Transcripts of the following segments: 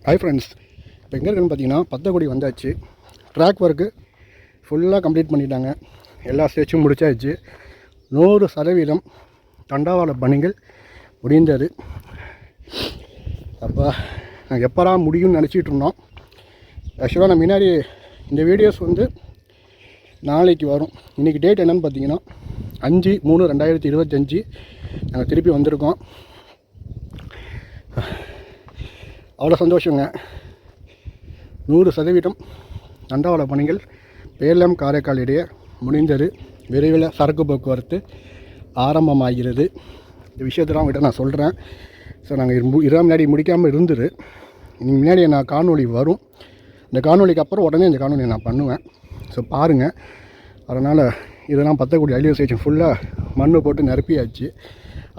Hi friends, இப்போ எங்கே இருக்குன்னு பார்த்தீங்கன்னா பத்தக்குடி வந்தாச்சு. ட்ராக் ஒர்க்கு ஃபுல்லாக கம்ப்ளீட் பண்ணிட்டாங்க. எல்லா ஸ்டேஜும் முடிச்சாச்சு. 100% தண்டவாள பணிகள் முடிந்தது. அப்போ நாங்கள் எப்போரா முடியும்னு நினச்சிட்டு இருந்தோம். ஆக்சுவலாக நான் முன்னாடி இந்த வீடியோஸ் நாளைக்கு வரும். இன்றைக்கி டேட் என்னென்னு பார்த்தீங்கன்னா 5/3/2025 நாங்கள் திருப்பி வந்திருக்கோம். அவ்வளோ சந்தோஷங்க. 100% தண்டவாள பணிகள் பேலம் காரைக்கால் இடையே முடிந்தது. விரைவில் சரக்கு போக்குவரத்து ஆரம்பமாகிறது. இந்த விஷயத்தெல்லாம் அவங்ககிட்ட நான் சொல்கிறேன். ஸோ நாங்கள் முன்னாடி முடிக்காமல் இருந்துரு. இன்னைக்கு முன்னாடி நான் காணொலி வரும். இந்த காணொலிக்கு அப்புறம் உடனே இந்த காணொலியை நான் பண்ணுவேன். ஸோ பாருங்கள். அதனால் இதெல்லாம் பத்தக்கூடிய ரயில்வே ஸ்டேஷன் ஃபுல்லாக மண் போட்டு நிரப்பியாச்சு.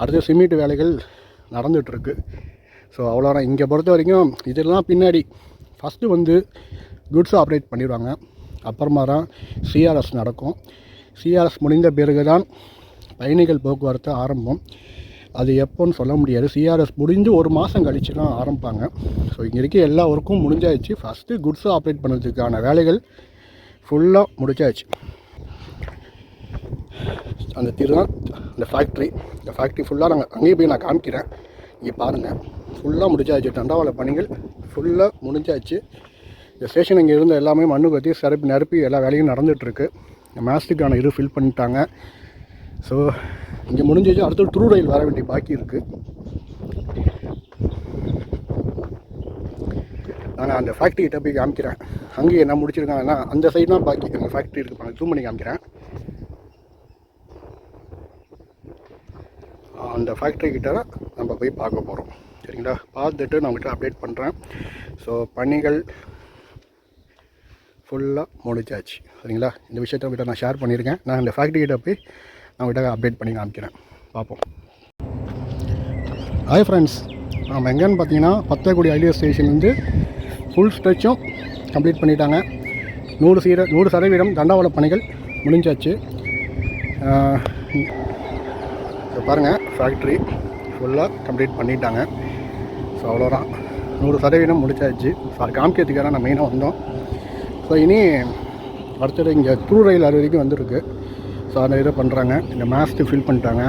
அடுத்த சிமெண்ட் வேலைகள் நடந்துகிட்ருக்கு. ஸோ அவ்வளோதான். இங்கே பொறுத்த வரைக்கும் இதெல்லாம் பின்னாடி ஃபஸ்ட்டு குட்ஸ் ஆப்ரேட் பண்ணிடுவாங்க. அப்புறமா தான் சிஆர்எஸ் நடக்கும். சிஆர்எஸ் முடிந்த பிறகு தான் பயணிகள் போக்குவரத்து ஆரம்பம். அது எப்போன்னு சொல்ல முடியாது. சிஆர்எஸ் முடிஞ்சு 1 மாதம் கழித்து தான் ஆரம்பிப்பாங்க. ஸோ இங்கே இருக்க எல்லா ஒர்க்கும் முடிஞ்சாச்சு. ஃபஸ்ட்டு குட்ஸ் ஆப்ரேட் பண்ணுறதுக்கான வேலைகள் ஃபுல்லாக முடிச்சாச்சு. அந்த தான் அந்த ஃபேக்ட்ரி. இந்த ஃபேக்ட்ரி ஃபுல்லாக நாங்கள் அங்கேயே போய் நான் காமிக்கிறேன். இங்கே பாருங்கள், ஃபுல்லாக முடிச்சாச்சு. தண்டவாள பணிகள் ஃபுல்லாக முடிஞ்சாச்சு. இந்த ஸ்டேஷன் இங்கே இருந்த எல்லாமே மண்ணு கத்தி நிரப்பி எல்லா வேலையும் நடந்துகிட்ருக்கு. மேஸ்டுக்கான இது ஃபில் பண்ணிட்டாங்க. ஸோ இங்கே முடிஞ்சிச்சு. அடுத்து த்ரூ ரயில் வர வேண்டிய பாக்கி இருக்குது. நான் அந்த ஃபேக்ட்ரிகிட்ட போய் காமிக்கிறேன். அங்கேயே என்ன முடிச்சிருக்காங்கன்னா அந்த சைடு தான் பாக்கி. அந்த ஃபேக்ட்ரி இருக்குது. ஜூம் பண்ணி காமிக்கிறேன். அந்த ஃபேக்ட்ரிக்கிட்ட தான் நம்ம போய் பார்க்க போகிறோம். சரிங்களா? பார்த்துட்டு நான் உங்கள்கிட்ட அப்டேட் பண்ணுறேன். ஸோ பணிகள் ஃபுல்லாக முடிச்சாச்சு. சரிங்களா? இந்த விஷயத்தை உங்கள்கிட்ட நான் ஷேர் பண்ணியிருக்கேன். நான் இந்த ஃபேக்ட்ரிக்கிட்ட போய் நான் உங்கள்கிட்ட அப்டேட் பண்ணி காமிக்கிறேன். பார்ப்போம். ஹாய் ஃப்ரெண்ட்ஸ், நம்ம எங்கேன்னு பார்த்தீங்கன்னா பத்தக்குடி ரயில்வே ஸ்டேஷன்லேருந்து ஃபுல் ஸ்ட்ரெச்சும் கம்ப்ளீட் பண்ணிட்டாங்க. 100% தண்டவாள பணிகள் முடிஞ்சாச்சு. ஸோ பாருங்கள், ஃபேக்ட்ரி ஃபுல்லாக கம்ப்ளீட் பண்ணிட்டாங்க. ஸோ அவ்வளோதான், 100% முடிச்சாச்சு. ஸோ அது காமிக்கிறதுக்காக நான் மெயினாக வந்தோம். ஸோ இனி அடுத்தது இங்கே த்ரூ ரயில் அது வரைக்கும் வந்திருக்கு. ஸோ அந்த இதை பண்ணுறாங்க. இந்த மேஸ்ட்டு ஃபில் பண்ணிட்டாங்க.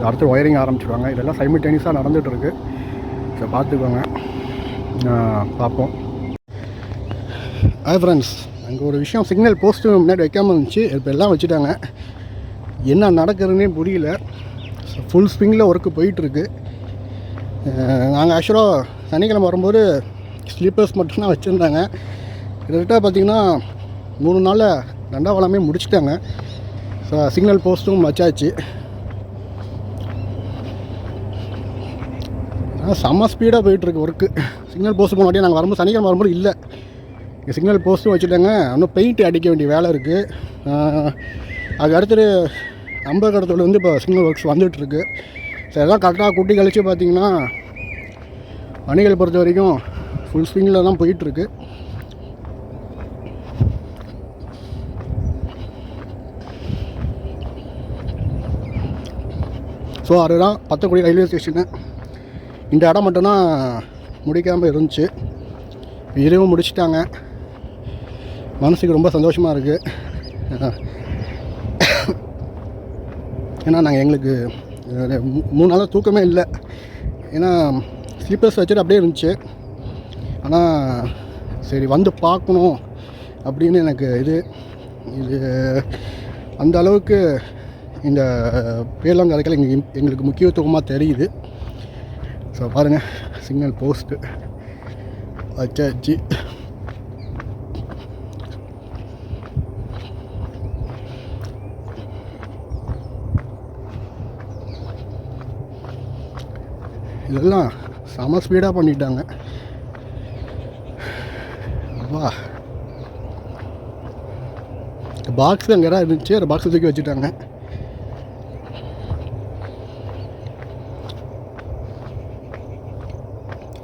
அடுத்து ஒயரிங் ஆரம்பிச்சிடுவாங்க. இதெல்லாம் சைமில்டேனியஸாக நடந்துகிட்ருக்கு. ஸோ பார்த்துக்கோங்க, பார்ப்போம். ஹாய் ஃப்ரெண்ட்ஸ், அங்கே ஒரு விஷயம், சிக்னல் போஸ்ட்டு முன்னாடி வைக்காமல் இருந்துச்சு. இப்போ எல்லாம் வச்சுட்டாங்க. என்ன நடக்குதுன்னே புரியல. ஃபுல் ஸ்விங்கில் ஒர்க்கு போயிட்டுருக்கு. நாங்கள் ஆக்சுவலாக சனிக்கிழமை வரும்போது ஸ்லீப்பர்ஸ் மட்டும்தான் வச்சுருந்தாங்க. கிட்டத்தட்ட பார்த்திங்கன்னா 3 நாளில் தண்டவாளமே முடிச்சிட்டாங்க. ஸோ சிக்னல் போஸ்ட்டும் வச்சாச்சு. செம்ம ஸ்பீடாக போயிட்டுருக்கு ஒர்க்கு. சிக்னல் போஸ்ட்டு போனாட்டியே நாங்கள் வரும்போது சனிக்கிழமை வரும்போது இல்லை. இங்கே சிக்னல் போஸ்ட்டும் வச்சுட்டாங்க. இன்னும் பெயிண்ட் அடிக்க வேண்டிய வேலை இருக்குது. அதுக்கு அடுத்தது அம்பகடத்தோடு இப்போ சிக்னல் ஒர்க்ஸ் வந்துகிட்ருக்கு. ஸோ எல்லாம் கரெக்டாக கூட்டி கழித்து பார்த்திங்கன்னா பணிகளை பொறுத்த வரைக்கும் ஃபுல் ஸ்விங்கில் தான் போயிட்டுருக்கு. ஸோ அதுதான் பத்தக்குடி ரயில்வே ஸ்டேஷனு. இந்த இடம் மட்டும்தான் முடிக்காமல் இருந்துச்சு. இதுவும் முடிச்சிட்டாங்க. மனசுக்கு ரொம்ப சந்தோஷமாக இருக்குது. ஏன்னா எங்களுக்கு 3 நாளாக தூக்கமே இல்லை. ஏன்னா ஸ்லீப்பர்ஸ் வச்சுட்டு அப்படியே இருந்துச்சு. ஆனால் சரி வந்து பார்க்கணும் அப்படின்னு எனக்கு இது அந்த அளவுக்கு இந்த பேலங்காரைக்கால் எங்களுக்கு முக்கியத்துவமாக தெரியுது. ஸோ பாருங்கள், சிக்னல் போஸ்ட்டு வச்சாச்சு. இதெல்லாம் செம ஸ்பீடாக பண்ணிட்டாங்க. வா, பாக்ஸ் அங்கே இடம் இருந்துச்சு. அந்த பாக்ஸை தூக்கி வச்சுட்டாங்க.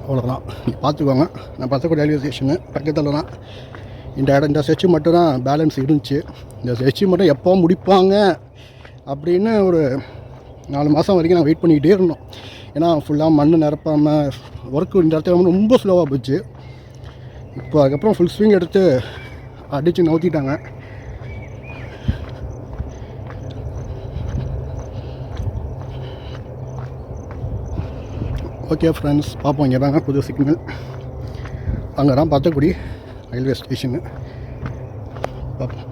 அவ்வளோதான், பார்த்துக்கோங்க. நான் பத்தக்குடி ரயில்வே ஸ்டேஷனு பக்கத்தில் தான். இந்த ஸ்ட்ரெச்சு மட்டும் தான் பேலன்ஸ் இருந்துச்சு. இந்த ஸ்ட்ரெச்சு மட்டும் எப்போ முடிப்பாங்க அப்படின்னு ஒரு 4 மாதம் வரைக்கும் நான் வெயிட் பண்ணிக்கிட்டே இருந்தோம். ஏன்னா ஃபுல்லாக மண் நிரப்பாமல் ஒர்க்கு இந்த இடத்துல ரொம்ப ஸ்லோவாக போச்சு. இப்போ அதுக்கப்புறம் ஃபுல் ஸ்விங் எடுத்து அடித்து நவுத்திட்டாங்க. ஓகே ஃப்ரெண்ட்ஸ், பார்ப்போம். இங்கே தாங்க புது சிக்னல், அங்கே தான் பத்தக்குடி ரயில்வே ஸ்டேஷனு. பார்ப்போம்.